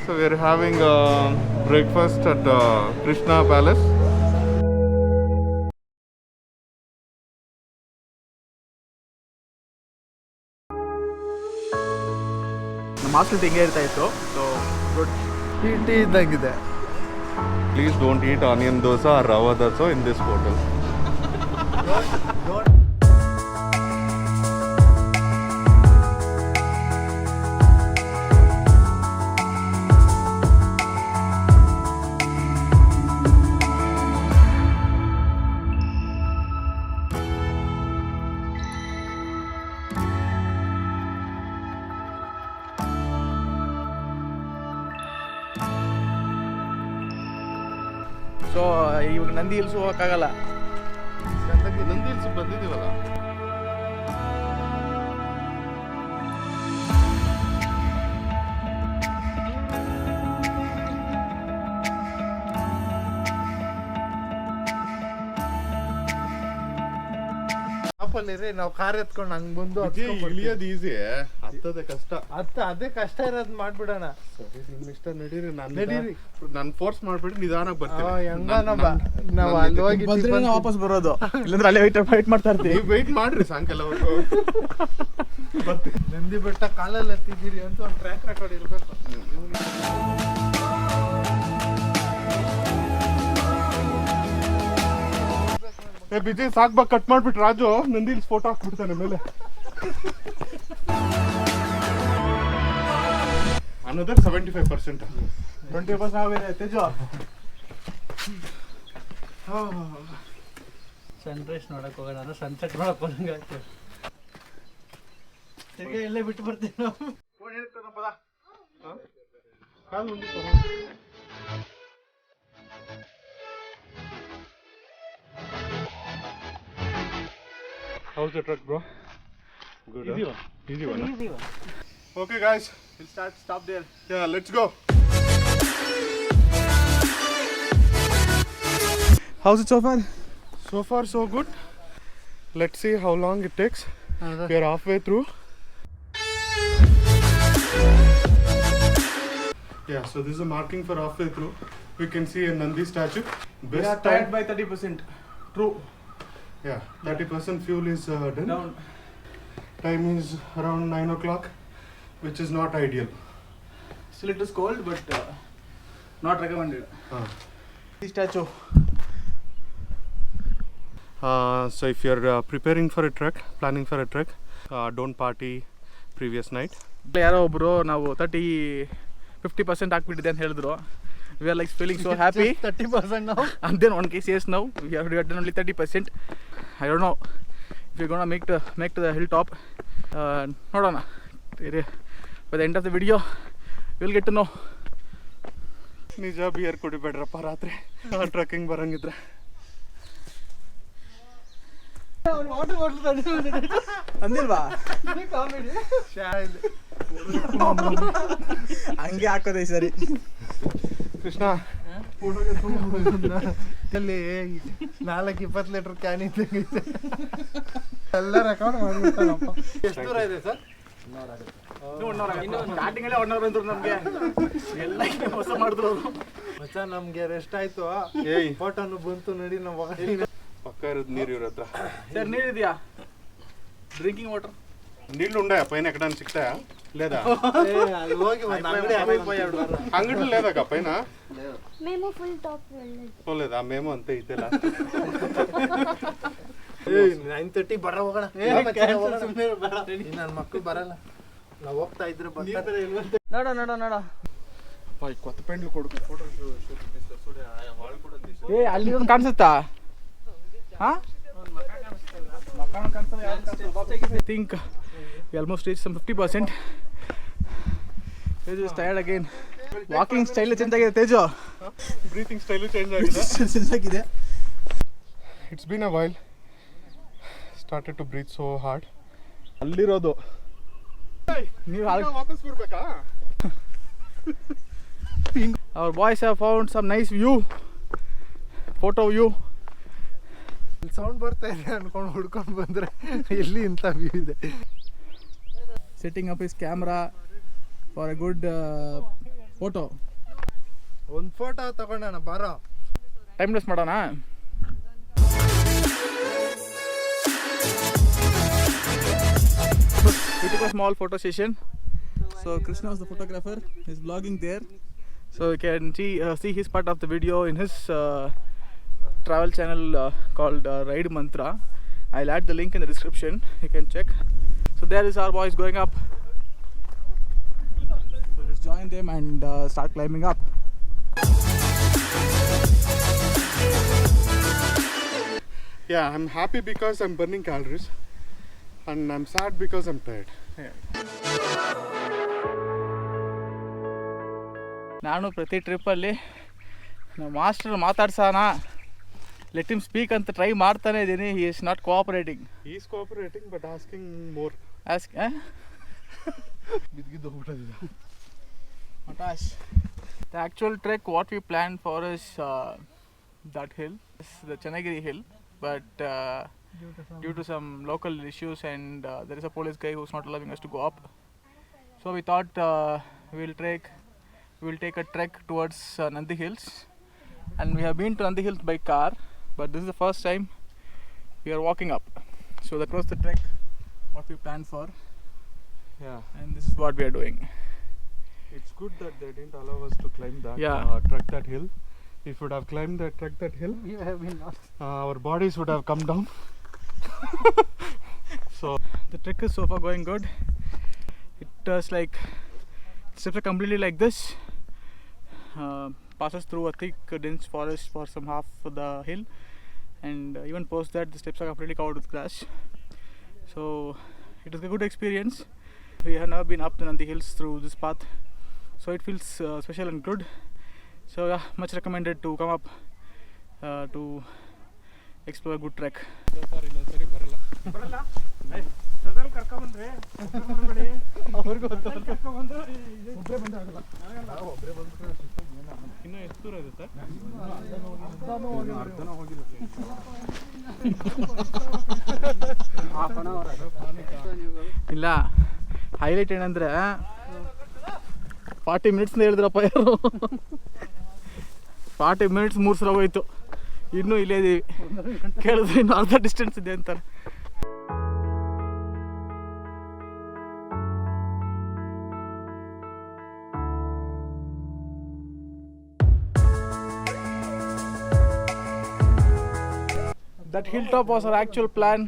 So we are having breakfast at Krishna Palace. ನಮ್ಮ hostel ಹಿಂಗೆ ಇರ್ತಾ ಇತ್ತು. ಸೊ ಗುಡ್ ಟೀ ಇದ್ದಂಗಿದೆ. Please don't eat onion dosa or rava dosa in this hotel. So ಇವಾಗ Nandi hills ಹೋಗೋಕ್ಕಾಗಲ್ಲ. Nandi hills ಬಂದಿದ್ದೀವಲ್ಲ. ನಾವು car ಎತ್ಕೊಂಡು ಹಂಗ್ ಬಂದು ಇಳಿಯೋದು ಈಸಿ, ಹತ್ತದೇ ಕಷ್ಟ. ಅದೇ ಕಷ್ಟ ಇರೋದು ಮಾಡ್ಬಿಡೋಣ. ನಿಮ್ ಇಷ್ಟ ನಡೀರಿ. ನಾನು ಫೋರ್ಸ್ ಮಾಡ್ಬಿಟ್ಟು ನಿಧಾನಕ್ಕೆ ಬರ್ತೀನಿ. ನಾವು ಅಲ್ಲಿ ಹೋಗಿ ವಾಪಸ್ ಬರೋದು, ಇಲ್ಲಾಂದ್ರೆ ಅಲ್ಲೇ ವೆಯ್ಟ್ ಮಾಡ್ತಾ ಇರ್ತೀವಿ. ವೆಯ್ಟ್ ಮಾಡ್ರಿ ಸಾಯಂಕಾಲವರೆಗೂ. ನಂದಿ ಬೆಟ್ಟ ಕಾಲಲ್ಲಿ ಹತ್ತಿದ್ದೀರಿ ಅಂತ ಒಂದು ಟ್ರ್ಯಾಕ್ ರೆಕಾರ್ಡ್ ಇರ್ಬೇಕು. ಬಿಜಿ ಸಾಕ್ಬಾಗ ಕಟ್ ಮಾಡ್ಬಿಟ್ಟು ರಾಜು ನಂದಿ ಹಿಲ್ಸ್ ಫೋಟೋ ಹಾಕ್ಬಿಡ್ತಾನೆ ಮೇಲೆ. Another 75%. 20% ಆಗಿದೆ ತೇಜು. ಸನ್ರೈಸ್ ನೋಡಕ್ ಹೋಗೋಣ, ಸನ್ಸೆಟ್ ನೋಡಕ್ ಹೋದಂಗೆ ಆಗ್ತದೆ. ತಿರ್ಗಿ ಇಲ್ಲೇ ಬಿಟ್ಟು ಬರ್ತೀವಿ ನಾವು. How's the truck, bro? Good. Easy one. Easy one. Easy one. Okay, guys. We'll stop there. Yeah, let's go. How's it so far? So far, so good. Let's see how long it takes. We are halfway through. Yeah, so this is a marking for halfway through. We can see a Nandi statue. We are tired by 30%. True. Yeah, 30% fuel is done. Down. Time is around 9 o'clock, which is not ideal. Still it is cold, but not recommended. This statue. So if you're preparing for a trek, planning for a trek, don't party previous night. ಯಾರೋ ಒಬ್ರು ನಾವು 50% ಹಾಕ್ಬಿಟ್ಟಿದೆ ಅಂತ ಹೇಳಿದ್ರು. We are like feeling so happy. 30% now. And then one case yes, now we have done only 30%. I don't know if we're gonna make to the hilltop. ನೋಡೋಣ. By the end of the video we'll get to know. ನಿಜ beer ಕುಡಿಬೇಡ್ರಪ್ಪ ರಾತ್ರಿ trekking ಬರಂಗಿದ್ರೆ. ಅಂದಿಲ್ವಾ? ಹಂಗೆ ಹಾಕೋದೆ ಸರಿ. ಕೃಷ್ಣ ಅಲ್ಲಿ 4-20 litre can ಇದ್ದಂಗೈತೆ. ಎಲ್ಲ record ಮಾಡ್ಬಿಡ್ತಾನಪ್ಪ. ಎಷ್ಟು ದೂರ ಇದೆ ಸರ್? ಸ್ಟಾರ್ಟಿಂಗ್ ಅಲ್ಲೇ 1 hour ಬಂದ್ರು ನಮ್ಗೆ. ಎಲ್ಲ ಮೋಸ ಮಾಡಿದ್ರು ಮಚ್ಚ. ನಮ್ಗೆ ರೆಸ್ಟ್ ಆಯ್ತು, ಫೋಟೋನು ಬಂತು ನೋಡಿ. ನಾವು ಪಕ್ಕ ಇರೋದು ನೀರು ಇವ್ರ ಹತ್ರ. ಸರ್ ನೀರಿದೆಯಾ? డ్రింకింగ్ వాటర్ నీళ్ళు ఉన్నాయా పైన ఎక్కడానికి సిక్తాయా లేదా? ಅಲ್ಲಿ ಹೋಗಿ ಒಂದು అంగడి లేదా పైన? మేము ఫుల్ టాప్ వెళ్ళలేదు. పోలేదా? మేము అంతే ఇదే 9:30 ಬರ ಹೋಗೋಣ. ನನ್ನ ಮಕ್ಕಳು ಬರಲ್ಲ, ನಾವು ಹೋಗ್ತಾ ಇದ್ರೆ ನೋಡ కొత్త పెండ్లు కొడుకు ఫోటో ಏ ಅಲ್ಲಿ ಒಂದು ಕಾಣಿಸುತ್ತಾ? I think we almost reached some 50%. Teju is tired again. Walking style change agide Teju. Breathing style change agide. Change agide. It's been a while. Started to breathe so hard. Allirodu. ನೀವು ವಾಪಸ್ ಬರ್ಬೇಕಾ? Our boys have found some nice view. Photo view. Sound ಬರ್ತಾ ಇದೆ ಅನ್ಕೊಂಡು ಹುಡ್ಕೊಂಡು ಬಂದ್ರೆ ಎಲ್ಲಿ ಇಂಥ ವ್ಯೂ ಇದೆ. Setting up his camera for a good photo ಒಂದು ಫೋಟೋ ತಗೊಂಡಣ ಬಾರೋ. ಟೈಮ್ಲೆಸ್ ಮಾಡೋಣ. We took a small photo session. So Krishna was the photographer. He's vlogging there. So you can see his part of the video in his travel channel called Ride Mantra. I'll add the link in the description. You can check. So there is our boys going up. So let's join them and start climbing up. Yeah, I'm happy because I'm burning calories, and I'm sad because I'm tired. ನಾನು ಪ್ರತಿ ಟ್ರಿಪ್ಪಲ್ಲಿ ನಮ್ಮ master ಮಾತಾಡ್ಸೋಣ, let him speak ಅಂತ try ಮಾಡ್ತಾನೆ ಇದ್ದೀನಿ. He is not cooperating. He is cooperating but asking more. Ask ಬಿದ್ದಿದ್ದು ಹೋಗ್ಬಿಟ್ಟಿದೆ Matash. The actual trek what we planned for is that hill, the Chanagiri hill, but due to some local issues and there is a police guy who's not allowing us to go up. So we thought we'll take a trek towards Nandi Hills, and we have been to Nandi Hills by car, but this is the first time we are walking up. So that was the trek what we planned for. Yeah, And this is what we are doing. it's good that they didn't allow us to climb that, Yeah. trek that hill. If we would have climbed that, trek that hill, You have been lost. our bodies would have come down. So The trek is so far going good. It does like steps are completely like this. Passes through a thick dense forest for some half of the hill, and even post that the steps are completely covered with grass. So it is a good experience. We have never been up the Nandi Hills through this path, so it feels special and good. So yeah, much recommended to come up to explore a good trek. ಇನ್ನು ಎಷ್ಟು ದೂರ ಇದೆ sir? ಇಲ್ಲ, highlight ಏನಂದ್ರೆ 40 minutes ಹೇಳಿದ್ರಪ್ಪ ಯಾರು. 40 minutes 3 ಸಲ ಹೋಯ್ತು, ಇನ್ನೂ ಇಲ್ಲೇ ಇದೀವಿ. ಕೇಳಿದ್ರೆ ಇನ್ನು ಅರ್ಧ ಡಿಸ್ಟೆನ್ಸ್ ಇದೆ ಅಂತಾರೆ. That hilltop was our actual plan,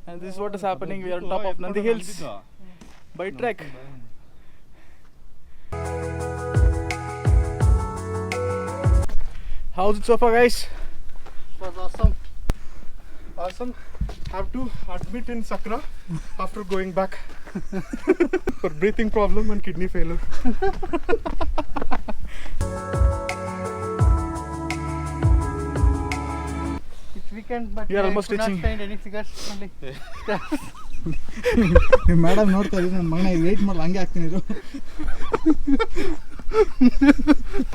and this is what is happening. We are on top of Nandi Hills by trek. How's it so far, guys? It was awesome. Awesome. Have to admit in Sakra after going back for breathing problem and kidney failure. It's weekend, but We are I almost could not reaching. find any figures. Only madam ನೋಡ್ತಾ ಇದ್ದೀನಿ, ನನ್ನ ಮಗನ wait ಮಾಡಿ ಹಂಗೆ ಆಗ್ತೀನಿ ಇದು.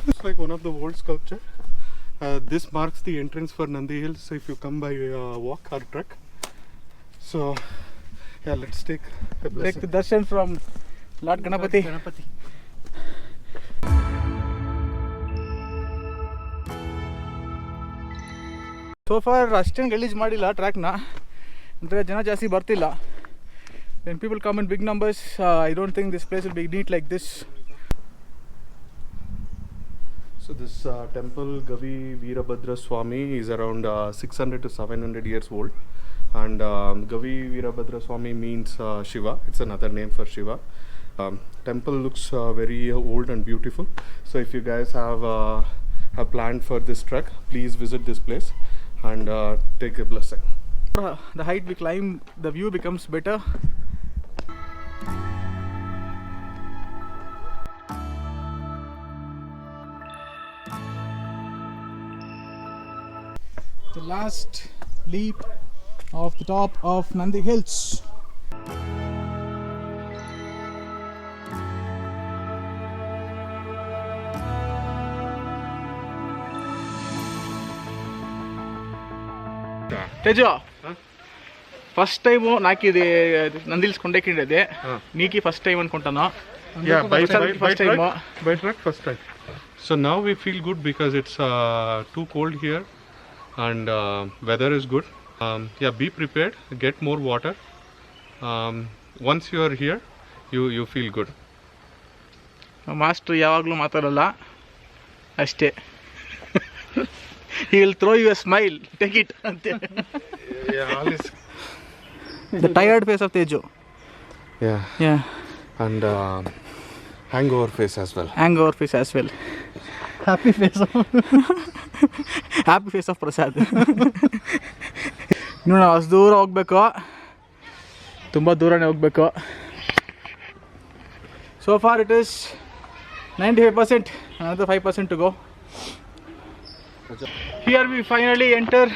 It's like one of the old sculpture. This marks the entrance for Nandi Hills. So if you come by walk or trek. So yeah, let's take a Take blessing. the darshan from Lord Ganapati. Ganapati. So far ಅಷ್ಟೇನು ಗಲೀಜು ಮಾಡಿಲ್ಲ ಟ್ರ್ಯಾಕ್ನ, ಅಂದರೆ ಜನ ಜಾಸ್ತಿ ಬರ್ತಿಲ್ಲ. When people come in big numbers, I don't think this place will be neat like this. So this temple Gavi Veerabhadra Swami is around 600 to 700 years old, and Gavi Veerabhadra Swami means Shiva. It's another name for Shiva. Temple looks very old and beautiful. So if you guys have planned for this trek, please visit this place and take a blessing. The height we climb, the view becomes better. The last leap of the top of Nandi Hills. Teja first time నాకు ఇది Nandi hills కొండెక్కిండేది నీకు first time అనుకుంటాను. Yeah, by first time. truck first time. So now we feel good because it's too cold here and weather is good. Yeah, be prepared, get more water. Once you are here, you feel good. Master ಯಾವಾಗಲೂ ಮಾತಾಡಲ್ಲ ಅಷ್ಟೇ. He will throw you a smile, take it ಅಂತೆ. Yeah, always. The tired face of Tejo. Yeah. And hangover face as well. Hangover face as well. Happy face. Happy face of Prasad. ಇನ್ನು ನಾವು ಅಷ್ಟು ದೂರ ಹೋಗ್ಬೇಕು, ತುಂಬ ದೂರನೇ ಹೋಗ್ಬೇಕು. So far it is 95%, another 5% to go. Here we finally enter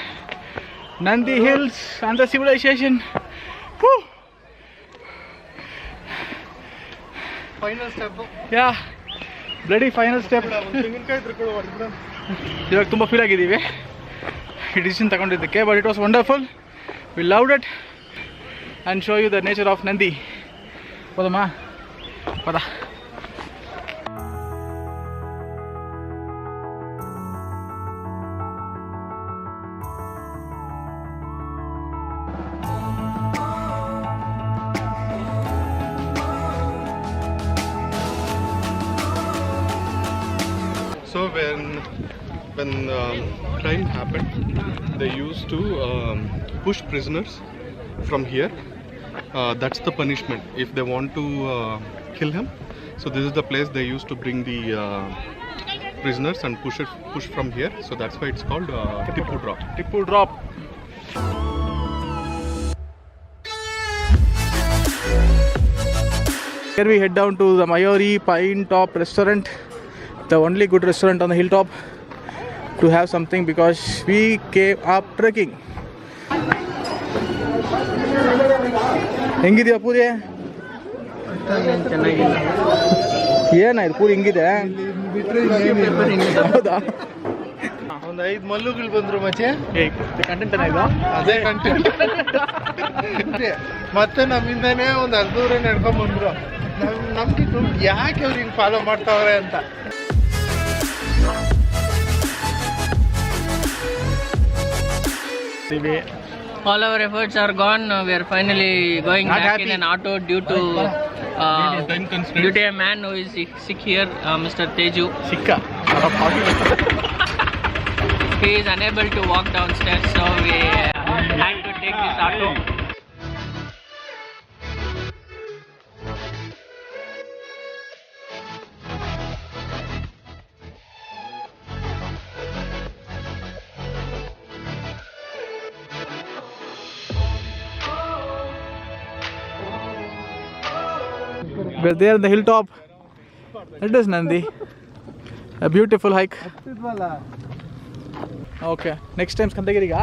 Nandi Hills and the civilization. Woo! Final step. Yeah, bloody final step. ಇವಾಗ ತುಂಬ feel ಆಗಿದ್ದೀವಿ ಈ ಡಿಸಿಷನ್ ತಗೊಂಡಿದ್ದಕ್ಕೆ, but it was wonderful. We loved it and show you the nature of Nandi. ಹೋದಮ್ಮ ಪದ. So when crime happened, they used to push prisoners from here. That's the punishment if they want to kill him. So this is the place they used to bring the prisoners and push from here. So that's why it's called Tippu Drop. Tippu Drop. Here we head down to the Mayori Pine Top restaurant, the only good restaurant on the hilltop, to have something because we came up trekking. ಹೆಂಗಿದೆಯಾ puri? ಏನಾಯ್ತು ಪೂರಿ ಹಿಂಗಿದೆ? ಹೌದಾ? ಒಂದು 5 ಮಲ್ಲುಗಳು ಬಂದ್ರು ಮಚ್ಚೆ. Content ಏನಾಯ್ತು? ಅದೇ content. ಮತ್ತೆ ನಮ್ಮಿಂದಾನೇ ಒಂದು ಅರ್ಧ ದೂರ ನಡ್ಕೊಂಡ್ ಬಂದ್ರು. ನಮ್ಗೆ ಯಾಕೆ ಅವ್ರು ಹಿಂಗೆ ಫಾಲೋ ಮಾಡ್ತಾವ್ರೆ ಅಂತ. All our efforts are gone. We are finally going Not back happy. in an auto due to a man who is sick here, Mr. Teju. ಸಿಕ್ಕ He is unable to walk downstairs, so we had to take this auto. We're there on the hilltop. It is Nandi. A beautiful hike. Okay, next time Skandagiriga.